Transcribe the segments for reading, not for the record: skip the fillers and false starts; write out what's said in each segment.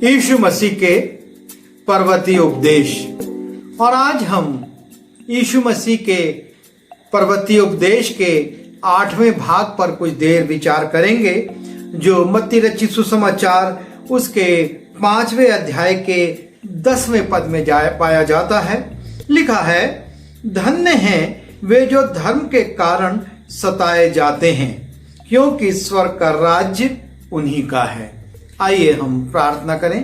यीशु मसीह के पर्वतीय उपदेश। और आज हम यीशु मसीह के पर्वतीय उपदेश के 8वें भाग पर कुछ देर विचार करेंगे, जो मत्ती रचित सुसमाचार उसके 5वें अध्याय के 10वें पद में पाया जाता है। लिखा है, धन्य हैं वे जो धर्म के कारण सताए जाते हैं, क्योंकि स्वर्ग का राज्य उन्हीं का है। आइए हम प्रार्थना करें।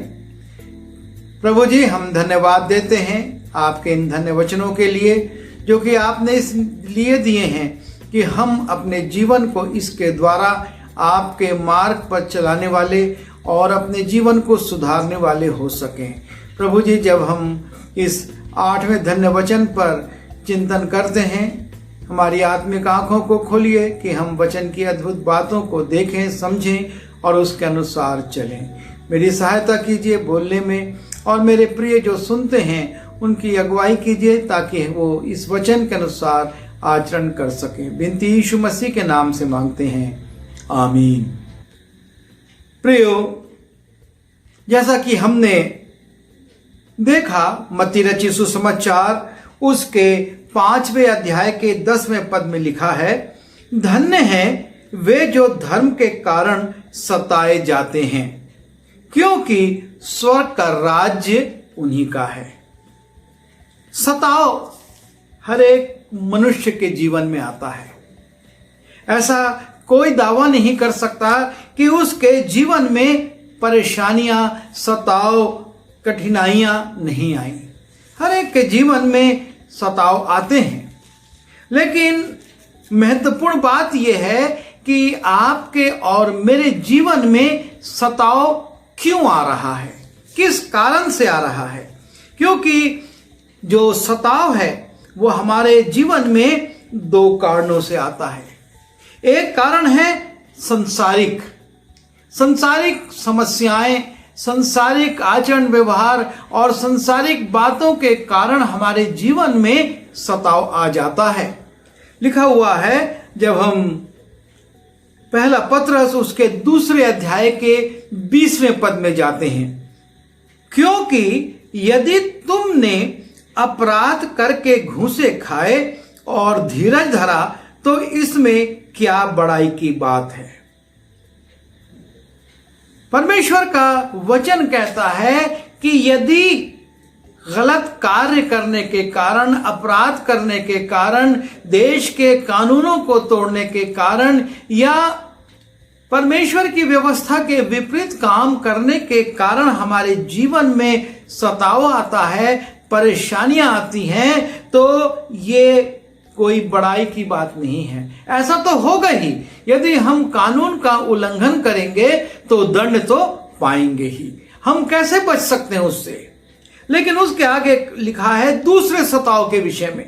प्रभु जी, हम धन्यवाद देते हैं आपके इन धन्य वचनों के लिए, जो कि आपने इसलिए दिए हैं कि हम अपने जीवन को इसके द्वारा आपके मार्ग पर चलाने वाले और अपने जीवन को सुधारने वाले हो सकें। प्रभु जी, जब हम इस 8वें धन्य वचन पर चिंतन करते हैं, हमारी आत्मिक आंखों को खोलिए कि हम वचन की अद्भुत बातों को देखें, समझें और उसके अनुसार चलें। मेरी सहायता कीजिए बोलने में, और मेरे प्रिय जो सुनते हैं उनकी अगुवाई कीजिए, ताकि वो इस वचन के अनुसार आचरण कर सकें। विनती यीशु मसीह के नाम से मांगते हैं, आमीन। प्रियो, जैसा कि हमने देखा, मत्ती रचित सुसमाचार उसके 5वें अध्याय के 10वें पद में लिखा है, धन्य हैं वे जो धर्म के कारण सताए जाते हैं, क्योंकि स्वर्ग का राज्य उन्हीं का है। सताव हर एक मनुष्य के जीवन में आता है। ऐसा कोई दावा नहीं कर सकता कि उसके जीवन में परेशानियां, सताव, कठिनाइयां नहीं आई। हर एक के जीवन में सताव आते हैं, लेकिन महत्वपूर्ण बात यह है कि आपके और मेरे जीवन में सताव क्यों आ रहा है, किस कारण से आ रहा है। क्योंकि जो सताव है वो हमारे जीवन में 2 कारणों से आता है। एक कारण है संसारिक समस्याएं, संसारिक आचरण व्यवहार और संसारिक बातों के कारण हमारे जीवन में सताव आ जाता है। लिखा हुआ है, जब हम पहला पत्रस उसके 2 अध्याय के 20वें पद में जाते हैं, क्योंकि यदि तुमने अपराध करके घूंसे खाए और धीरज धरा, तो इसमें क्या बड़ाई की बात है। परमेश्वर का वचन कहता है कि यदि गलत कार्य करने के कारण, अपराध करने के कारण, देश के कानूनों को तोड़ने के कारण या परमेश्वर की व्यवस्था के विपरीत काम करने के कारण हमारे जीवन में सताव आता है, परेशानियां आती हैं, तो ये कोई बड़ाई की बात नहीं है। ऐसा तो होगा ही। यदि हम कानून का उल्लंघन करेंगे तो दंड तो पाएंगे ही। हम कैसे बच सकते हैं उससे? लेकिन उसके आगे लिखा है दूसरे सताव के विषय में,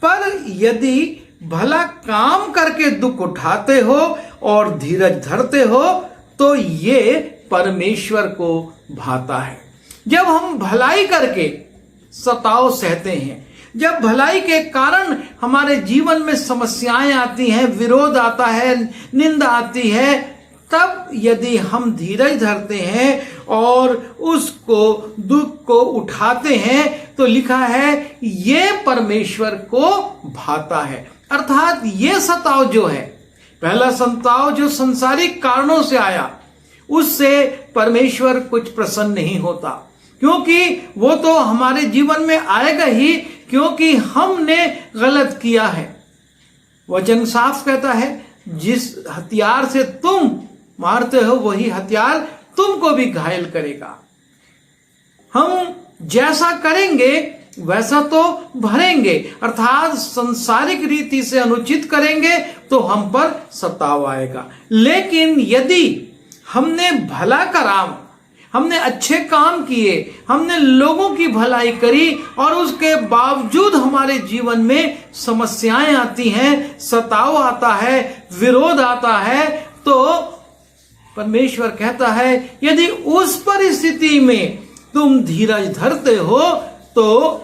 पर यदि भला काम करके दुख उठाते हो और धीरज धरते हो, तो ये परमेश्वर को भाता है। जब हम भलाई करके सताव सहते हैं, जब भलाई के कारण हमारे जीवन में समस्याएं आती हैं, विरोध आता है, निंदा आती है, तब यदि हम धीरज धरते हैं और उसको, दुख को उठाते हैं, तो लिखा है ये परमेश्वर को भाता है। अर्थात ये सताव जो है, पहला सताव जो संसारिक कारणों से आया, उससे परमेश्वर कुछ प्रसन्न नहीं होता, क्योंकि वो तो हमारे जीवन में आएगा ही, क्योंकि हमने गलत किया है। वचन साफ कहता है, जिस हथियार से तुम मारते हो वही हथियार तुमको भी घायल करेगा। हम जैसा करेंगे वैसा तो भरेंगे, अर्थात संसारिक रीति से अनुचित करेंगे तो हम पर सताव आएगा। लेकिन यदि हमने भला करा, हमने अच्छे काम किए, हमने लोगों की भलाई करी और उसके बावजूद हमारे जीवन में समस्याएं आती हैं, सताव आता है, विरोध आता है, तो परमेश्वर कहता है यदि उस परिस्थिति में तुम धीरज धरते हो, तो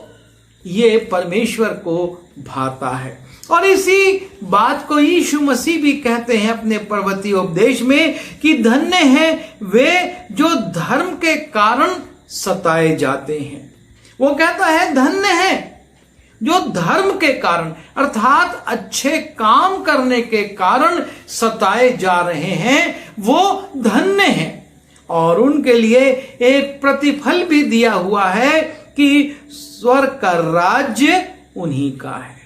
ये परमेश्वर को भाता है। और इसी बात को यीशु मसीह भी कहते हैं अपने पर्वतीय उपदेश में कि धन्य हैं वे जो धर्म के कारण सताए जाते हैं। वो कहता है धन्य हैं जो धर्म के कारण अर्थात अच्छे काम करने के कारण सताए जा रहे हैं, वो धन्य हैं। और उनके लिए एक प्रतिफल भी दिया हुआ है कि स्वर्ग का राज्य उन्हीं का है।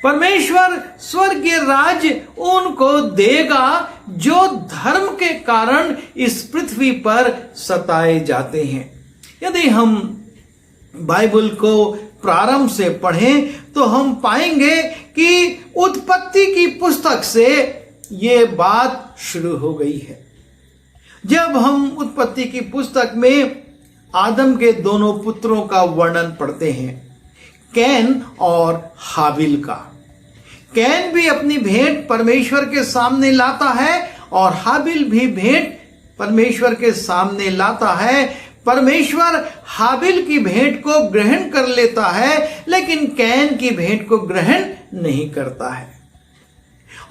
परमेश्वर स्वर्गीय राज्य उनको देगा जो धर्म के कारण इस पृथ्वी पर सताए जाते हैं। यदि हम बाइबल को प्रारंभ से पढ़ें तो हम पाएंगे कि उत्पत्ति की पुस्तक से ये बात शुरू हो गई है। जब हम उत्पत्ति की पुस्तक में आदम के दोनों पुत्रों का वर्णन पढ़ते हैं, कैन और हाबिल का। कैन भी अपनी भेंट परमेश्वर के सामने लाता है और हाबिल भी भेंट परमेश्वर के सामने लाता है। परमेश्वर हाबिल की भेंट को ग्रहण कर लेता है, लेकिन कैन की भेंट को ग्रहण नहीं करता है।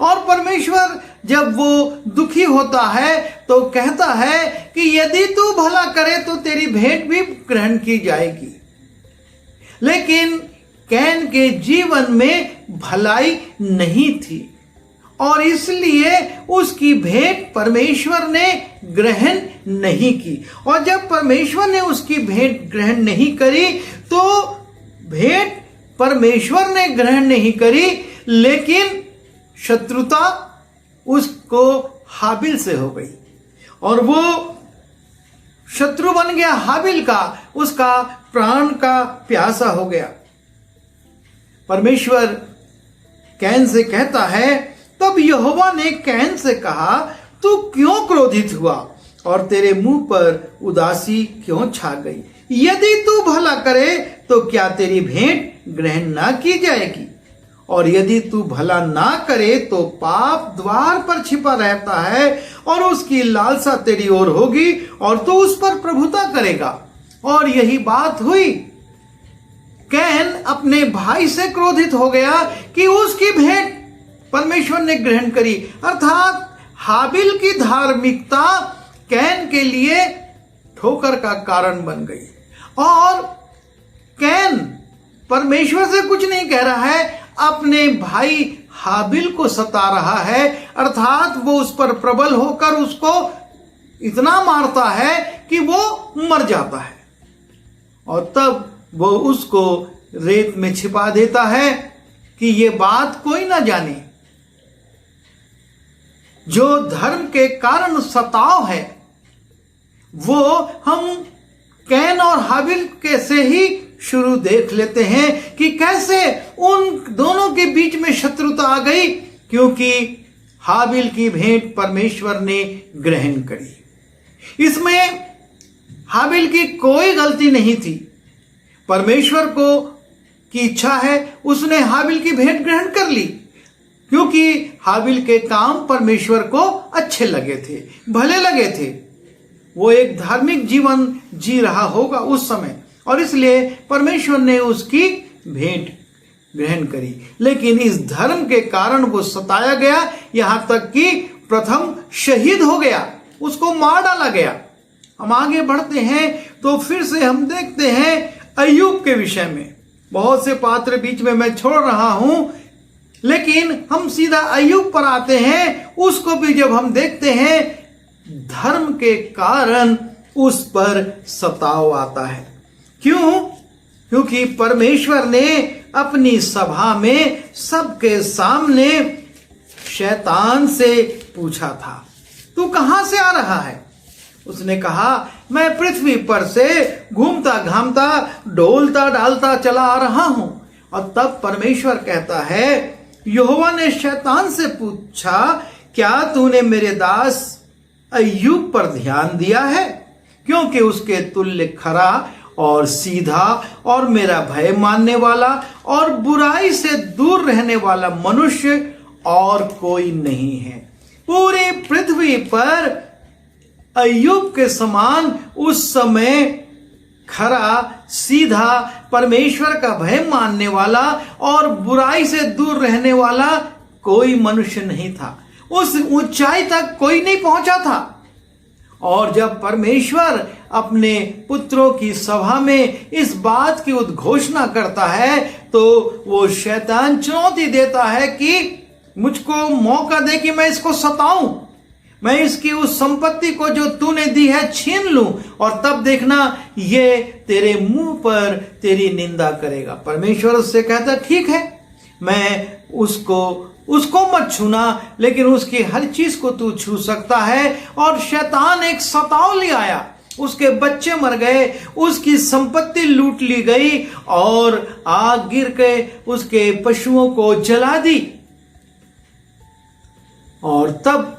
और परमेश्वर जब वो दुखी होता है तो कहता है कि यदि तू भला करे तो तेरी भेंट भी ग्रहण की जाएगी। लेकिन कैन के जीवन में भलाई नहीं थी और इसलिए उसकी भेंट परमेश्वर ने ग्रहण नहीं की। और जब परमेश्वर ने उसकी भेंट ग्रहण नहीं करी तो भेंट परमेश्वर ने ग्रहण नहीं करी, लेकिन शत्रुता उसको हाबिल से हो गई और वो शत्रु बन गया हाबिल का, उसका प्राण का प्यासा हो गया। परमेश्वर कैन से कहता है, तब यहोवा ने कैन से कहा, तू क्यों क्रोधित हुआ और तेरे मुंह पर उदासी क्यों छा गई? यदि तू भला करे तो क्या तेरी भेंट ग्रहण ना की जाएगी? और यदि तू भला ना करे तो पाप द्वार पर छिपा रहता है और उसकी लालसा तेरी ओर होगी और तू उस पर प्रभुता करेगा। और यही बात हुई। कैन अपने भाई से क्रोधित हो गया कि उसकी भेंट परमेश्वर ने ग्रहण करी, अर्थात हाबिल की धार्मिकता कैन के लिए ठोकर का कारण बन गई। और कैन परमेश्वर से कुछ नहीं कह रहा है, अपने भाई हाबिल को सता रहा है, अर्थात वो उस पर प्रबल होकर उसको इतना मारता है कि वो मर जाता है और तब वो उसको रेत में छिपा देता है कि ये बात कोई ना जाने। जो धर्म के कारण सताव है वो हम कैन और हाबिल के से ही शुरू देख लेते हैं कि कैसे उन दोनों के बीच में शत्रुता आ गई, क्योंकि हाबिल की भेंट परमेश्वर ने ग्रहण करी। इसमें हाबिल की कोई गलती नहीं थी। परमेश्वर को की इच्छा है, उसने हाबिल की भेंट ग्रहण कर ली क्योंकि हाबिल के काम परमेश्वर को अच्छे लगे थे, भले लगे थे। वो एक धार्मिक जीवन जी रहा होगा उस समय और इसलिए परमेश्वर ने उसकी भेंट ग्रहण करी। लेकिन इस धर्म के कारण वो सताया गया, यहां तक कि प्रथम शहीद हो गया, उसको मार डाला गया। हम आगे बढ़ते हैं तो फिर से हम देखते हैं अय्यूब के विषय में। बहुत से पात्र बीच में मैं छोड़ रहा हूं, लेकिन हम सीधा अय्यूब पर आते हैं। उसको भी जब हम देखते हैं, धर्म के कारण उस पर सताव आता है। क्यों? क्योंकि परमेश्वर ने अपनी सभा में सबके सामने शैतान से पूछा था, तू कहां से आ रहा है? उसने कहा, मैं पृथ्वी पर से घूमता घामता डोलता डालता चला आ रहा हूं। और तब परमेश्वर कहता है, यहोवा ने शैतान से पूछा, क्या तूने मेरे दास अय्यूब पर ध्यान दिया है? क्योंकि उसके तुल्य खरा और सीधा और मेरा भय मानने वाला और बुराई से दूर रहने वाला मनुष्य और कोई नहीं है। पूरी पृथ्वी पर अय्यूब के समान उस समय खरा, सीधा, परमेश्वर का भय मानने वाला और बुराई से दूर रहने वाला कोई मनुष्य नहीं था। उस ऊंचाई तक कोई नहीं पहुंचा था। और जब परमेश्वर अपने पुत्रों की सभा में इस बात की उद्घोषणा करता है तो वो शैतान चुनौती देता है कि मुझको मौका दे कि मैं इसको सताऊं, मैं इसकी उस संपत्ति को जो तूने दी है छीन लूं, और तब देखना ये तेरे मुंह पर तेरी निंदा करेगा। परमेश्वर उससे कहता ठीक है, मैं उसको मत छूना, लेकिन उसकी हर चीज को तू छू सकता है। और शैतान एक सताव ले आया, उसके बच्चे मर गए, उसकी संपत्ति लूट ली गई और आग गिर के उसके पशुओं को जला दी। और तब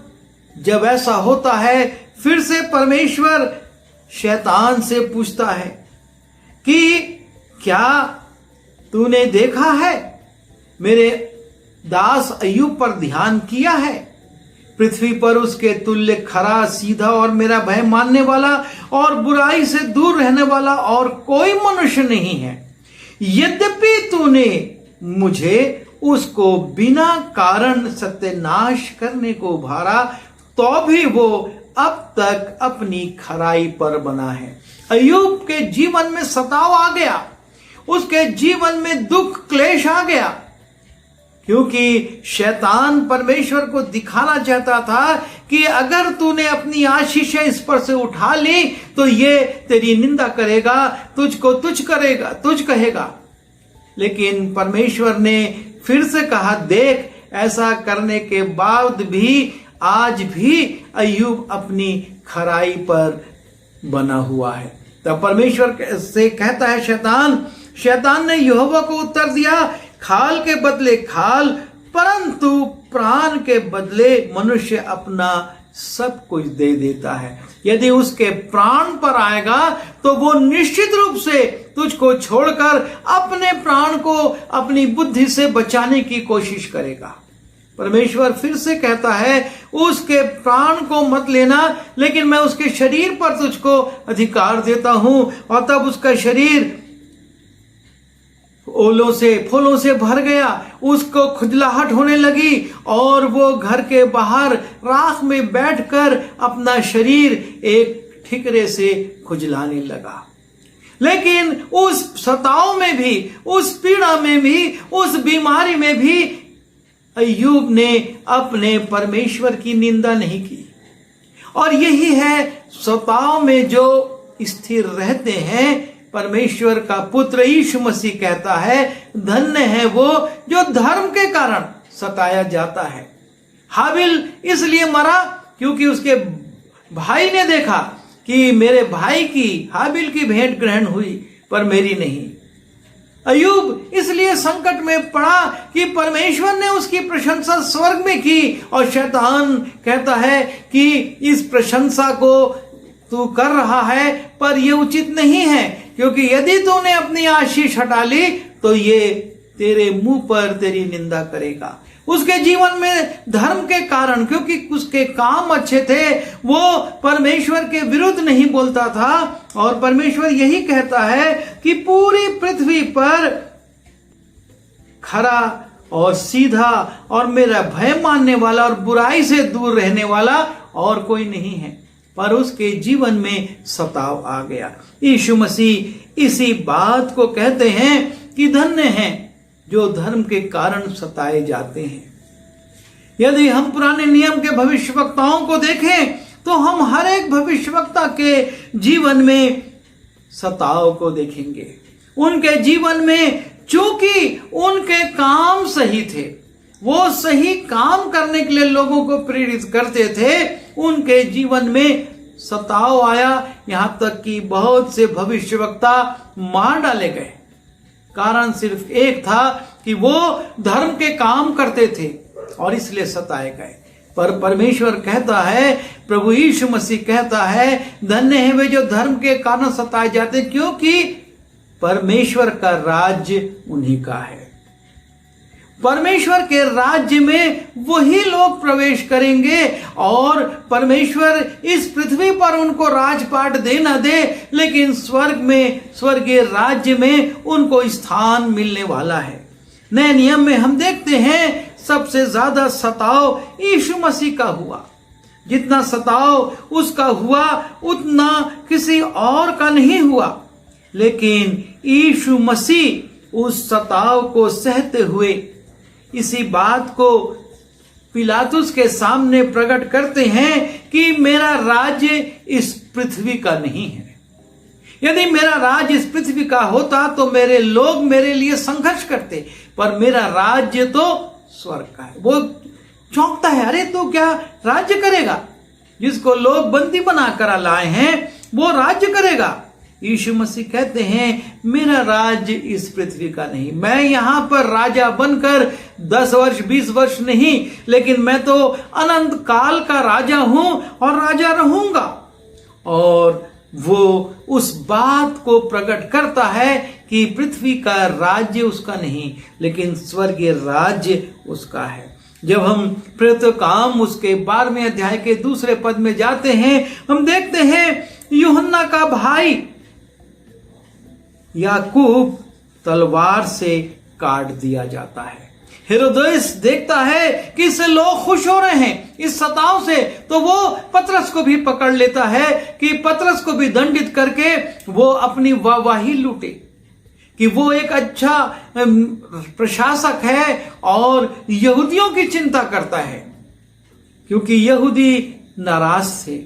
जब ऐसा होता है, फिर से परमेश्वर शैतान से पूछता है कि क्या तूने देखा है, मेरे दास अय्यूब पर ध्यान किया है? पृथ्वी पर उसके तुल्य खरा, सीधा और मेरा भय मानने वाला और बुराई से दूर रहने वाला और कोई मनुष्य नहीं है। यद्यपि तूने मुझे उसको बिना कारण सत्यानाश करने को उभारा, तो भी वो अब तक अपनी खराई पर बना है। अय्यूब के जीवन में सताव आ गया, उसके जीवन में दुख क्लेश आ गया, क्योंकि शैतान परमेश्वर को दिखाना चाहता था कि अगर तूने अपनी आशीषें इस पर से उठा ली तो ये तेरी निंदा करेगा, तुझको तुझ करेगा, तुझ कहेगा। लेकिन परमेश्वर ने फिर से कहा, देख, ऐसा करने के बाद भी आज भी अय्यूब अपनी खराई पर बना हुआ है। तब परमेश्वर से कहता है शैतान ने यहोवा को उत्तर दिया, खाल के बदले खाल, परंतु प्राण के बदले मनुष्य अपना सब कुछ दे देता है। यदि उसके प्राण पर आएगा तो वो निश्चित रूप से तुझको छोड़कर अपने प्राण को अपनी बुद्धि से बचाने की कोशिश करेगा। परमेश्वर फिर से कहता है, उसके प्राण को मत लेना, लेकिन मैं उसके शरीर पर तुझको अधिकार देता हूं। और तब उसका शरीर ओलों से, फूलों से भर गया, उसको खुजलाहट होने लगी और वो घर के बाहर राख में बैठकर अपना शरीर एक ठिकरे से खुजलाने लगा। लेकिन उस सताव में भी, उस पीड़ा में भी, उस बीमारी में भी अय्यूब ने अपने परमेश्वर की निंदा नहीं की। और यही है, सताव में जो स्थिर रहते हैं, परमेश्वर का पुत्र यीशु मसीह कहता है, धन्य है वो जो धर्म के कारण सताया जाता है। हाबिल इसलिए मरा क्योंकि उसके भाई ने देखा कि मेरे भाई की, हाबिल की भेंट ग्रहण हुई पर मेरी नहीं। अय्यूब इसलिए संकट में पड़ा कि परमेश्वर ने उसकी प्रशंसा स्वर्ग में की। और शैतान कहता है कि इस प्रशंसा को तू कर रहा है पर यह उचित नहीं है, क्योंकि यदि तूने अपनी आशीष हटा ली तो ये तेरे मुंह पर तेरी निंदा करेगा। उसके जीवन में धर्म के कारण, क्योंकि उसके काम अच्छे थे, वो परमेश्वर के विरुद्ध नहीं बोलता था। और परमेश्वर यही कहता है कि पूरी पृथ्वी पर खरा और सीधा और मेरा भय मानने वाला और बुराई से दूर रहने वाला और कोई नहीं है। पर उसके जीवन में सताव आ गया। यीशु मसीह इसी बात को कहते हैं कि धन्य हैं जो धर्म के कारण सताए जाते हैं। यदि हम पुराने नियम के भविष्यवक्ताओं को देखें तो हम हर एक भविष्यवक्ता के जीवन में सताव को देखेंगे। उनके जीवन में चूंकि उनके काम सही थे, वो सही काम करने के लिए लोगों को प्रेरित करते थे, उनके जीवन में सताव आया। यहां तक कि बहुत से भविष्यवक्ता मार डाले गए। कारण सिर्फ एक था कि वो धर्म के काम करते थे और इसलिए सताए गए। पर परमेश्वर कहता है, प्रभु यीशु मसीह कहता है, धन्य है वे जो धर्म के कारण सताए जाते, क्योंकि परमेश्वर का राज्य उन्हीं का है। परमेश्वर के राज्य में वही लोग प्रवेश करेंगे और परमेश्वर इस पृथ्वी पर उनको राजपाट दे न दे, लेकिन स्वर्ग में, स्वर्गीय राज्य में उनको स्थान मिलने वाला है। नए नियम में हम देखते हैं सबसे ज्यादा सताव यीशु मसीह का हुआ। जितना सताव उसका हुआ उतना किसी और का नहीं हुआ, लेकिन यीशु मसीह उस सताव को सहते हुए इसी बात को पिलातुस के सामने प्रकट करते हैं कि मेरा राज्य इस पृथ्वी का नहीं है। यदि मेरा राज्य इस पृथ्वी का होता तो मेरे लोग मेरे लिए संघर्ष करते, पर मेरा राज्य तो स्वर्ग का है। वो चौंकता है, अरे तो क्या राज्य करेगा? जिसको लोग बंदी बनाकर लाए हैं वो राज्य करेगा। यीशु मसीह कहते हैं मेरा राज्य इस पृथ्वी का नहीं। मैं यहां पर राजा बनकर 10 वर्ष 20 वर्ष नहीं, लेकिन मैं तो अनंत काल का राजा हूं और राजा रहूंगा। और वो उस बात को प्रकट करता है कि पृथ्वी का राज्य उसका नहीं, लेकिन स्वर्गीय राज्य उसका है। जब हम प्रेरितों का काम उसके 12वें अध्याय के 2 पद में जाते हैं, हम देखते हैं यूहन्ना का भाई याकूब तलवार से काट दिया जाता है। हेरोदेस देखता है कि इससे लोग खुश हो रहे हैं इस सताव से, तो वो पतरस को भी पकड़ लेता है कि पतरस को भी दंडित करके वो अपनी वाहवाही लूटे कि वो एक अच्छा प्रशासक है और यहूदियों की चिंता करता है, क्योंकि यहूदी नाराज थे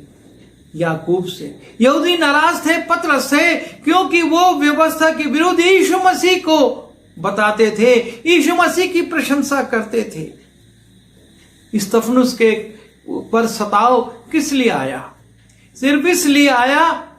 याकूब से, यहूदी नाराज थे पतरस से, क्योंकि वो व्यवस्था के विरुद्ध यीशु मसीह को बताते थे, यीशु मसीह की प्रशंसा करते थे। स्तफनुस के ऊपर सताव किस लिए आया? सिर्फ इसलिए आया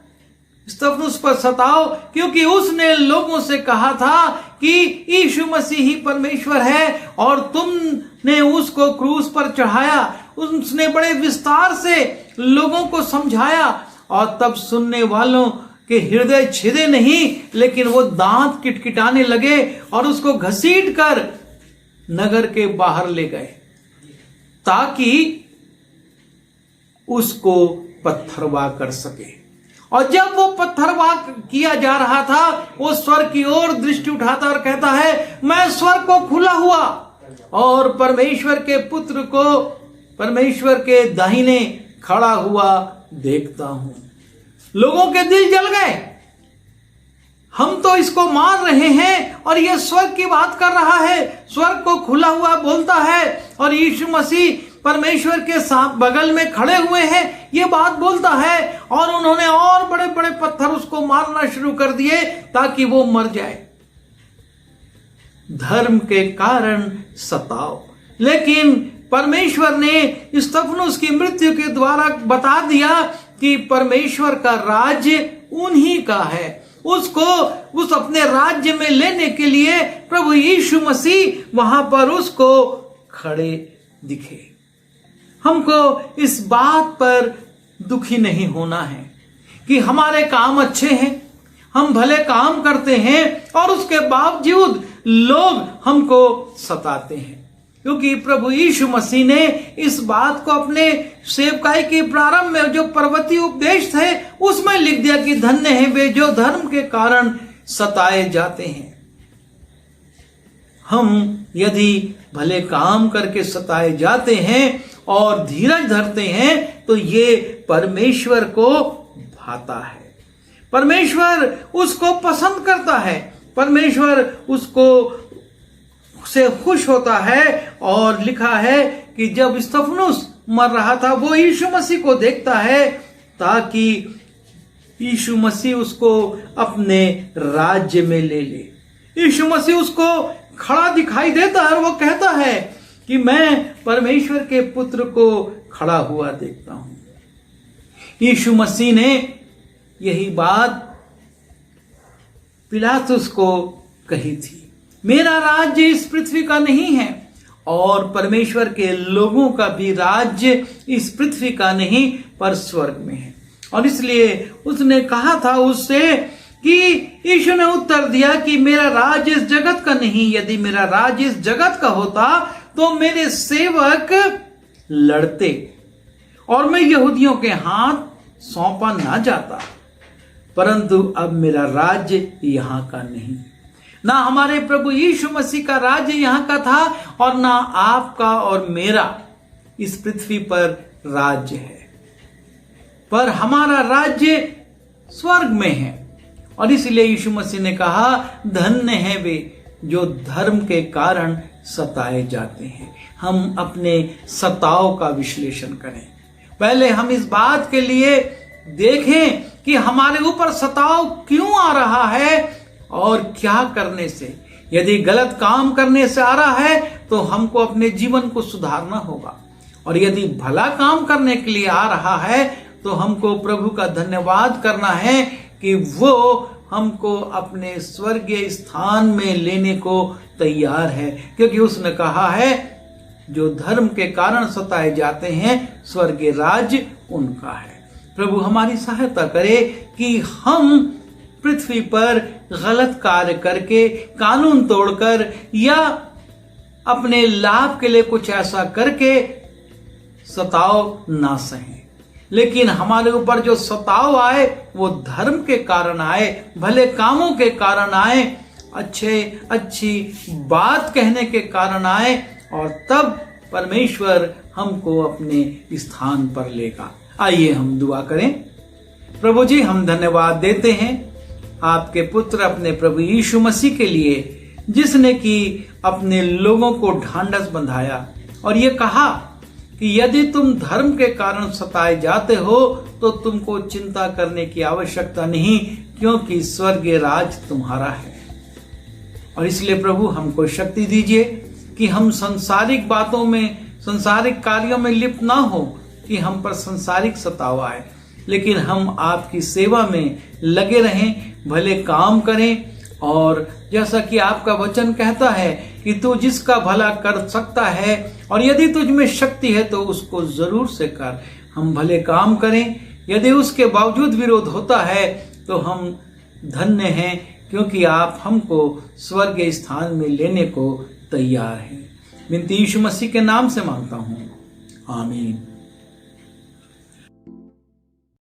स्तफनुस पर सताव क्योंकि उसने लोगों से कहा था कि यीशु मसीह ही परमेश्वर है और तुमने उसको क्रूस पर चढ़ाया। उसने बड़े विस्तार से लोगों को समझाया और तब सुनने वालों के हृदय छिदे नहीं, लेकिन वो दांत किटकिटाने लगे और उसको घसीट कर नगर के बाहर ले गए ताकि उसको पत्थरवाह कर सके। और जब वो पत्थरवाह किया जा रहा था, वो स्वर्ग की ओर दृष्टि उठाता और कहता है मैं स्वर्ग को खुला हुआ और परमेश्वर के पुत्र को परमेश्वर के दाहिने खड़ा हुआ देखता हूं। लोगों के दिल जल गए, हम तो इसको मान रहे हैं और ये स्वर्ग की बात कर रहा है, स्वर्ग को खुला हुआ बोलता है और यीशु मसीह परमेश्वर के साथ बगल में खड़े हुए हैं ये बात बोलता है। और उन्होंने और बड़े बड़े पत्थर उसको मारना शुरू कर दिए ताकि वो मर जाए। धर्म के कारण सताव, लेकिन परमेश्वर ने स्तफनुस की मृत्यु के द्वारा बता दिया कि परमेश्वर का राज्य उन्हीं का है। उसको उस अपने राज्य में लेने के लिए प्रभु यीशु मसीह वहां पर उसको खड़े दिखे। हमको इस बात पर दुखी नहीं होना है कि हमारे काम अच्छे हैं, हम भले काम करते हैं और उसके बावजूद लोग हमको सताते हैं, क्योंकि प्रभु यीशु मसीह ने इस बात को अपने सेवकाई के प्रारंभ में जो पर्वतीय उपदेश थे उसमें लिख दिया कि धन्य हैं वे जो धर्म के कारण सताए जाते हैं। हम यदि भले काम करके सताए जाते हैं और धीरज धरते हैं तो ये परमेश्वर को भाता है, परमेश्वर उसको पसंद करता है, परमेश्वर उसको से खुश होता है। और लिखा है कि जब स्तफनुस मर रहा था वो यीशु मसीह को देखता है ताकि यीशु मसीह उसको अपने राज्य में ले ले। यीशु मसीह उसको खड़ा दिखाई देता है और वो कहता है कि मैं परमेश्वर के पुत्र को खड़ा हुआ देखता हूं। यीशु मसीह ने यही बात पिलातुस को कही थी, मेरा राज्य इस पृथ्वी का नहीं है और परमेश्वर के लोगों का भी राज्य इस पृथ्वी का नहीं पर स्वर्ग में है। और इसलिए उसने कहा था उससे कि यीशु ने उत्तर दिया कि मेरा राज इस जगत का नहीं, यदि मेरा राज इस जगत का होता तो मेरे सेवक लड़ते और मैं यहूदियों के हाथ सौंपा ना जाता, परंतु अब मेरा राज्य यहां का नहीं। ना हमारे प्रभु यीशु मसीह का राज्य यहां का था और ना आपका और मेरा इस पृथ्वी पर राज्य है, पर हमारा राज्य स्वर्ग में है। और इसलिए यीशु मसीह ने कहा, धन्य है वे जो धर्म के कारण सताए जाते हैं। हम अपने सताव का विश्लेषण करें। पहले हम इस बात के लिए देखें कि हमारे ऊपर सताव क्यों आ रहा है और क्या करने से। यदि गलत काम करने से आ रहा है तो हमको अपने जीवन को सुधारना होगा, और यदि भला काम करने के लिए आ रहा है तो हमको प्रभु का धन्यवाद करना है कि वो हमको अपने स्वर्गीय स्थान में लेने को तैयार है, क्योंकि उसने कहा है जो धर्म के कारण सताए जाते हैं स्वर्गीय राज्य उनका है। प्रभु हमारी सहायता करे कि हम पृथ्वी पर गलत कार्य करके, कानून तोड़कर या अपने लाभ के लिए कुछ ऐसा करके सताव ना सहें, लेकिन हमारे ऊपर जो सताव आए वो धर्म के कारण आए, भले कामों के कारण आए, अच्छी बात कहने के कारण आए, और तब परमेश्वर हमको अपने स्थान पर लेगा। आइए हम दुआ करें। प्रभु जी, हम धन्यवाद देते हैं आपके पुत्र अपने प्रभु यीशु मसीह के लिए, जिसने कि अपने लोगों को ढांढस बंधाया और ये कहा कि यदि तुम धर्म के कारण सताए जाते हो तो तुमको चिंता करने की आवश्यकता नहीं, क्योंकि स्वर्गीय राज तुम्हारा है। और इसलिए प्रभु हमको शक्ति दीजिए कि हम सांसारिक बातों में, सांसारिक कार्यों में लिप्त ना हो, कि हम पर सांसारिक सताव आए, लेकिन हम आपकी सेवा में लगे रहें, भले काम करें। और जैसा कि आपका वचन कहता है कि तू जिसका भला कर सकता है और यदि तुझ में शक्ति है तो उसको जरूर से कर। हम भले काम करें, यदि उसके बावजूद विरोध होता है तो हम धन्य हैं, क्योंकि आप हमको स्वर्गीय स्थान में लेने को तैयार हैं। विनती यीशु मसीह के नाम से मांगता हूँ, आमीन।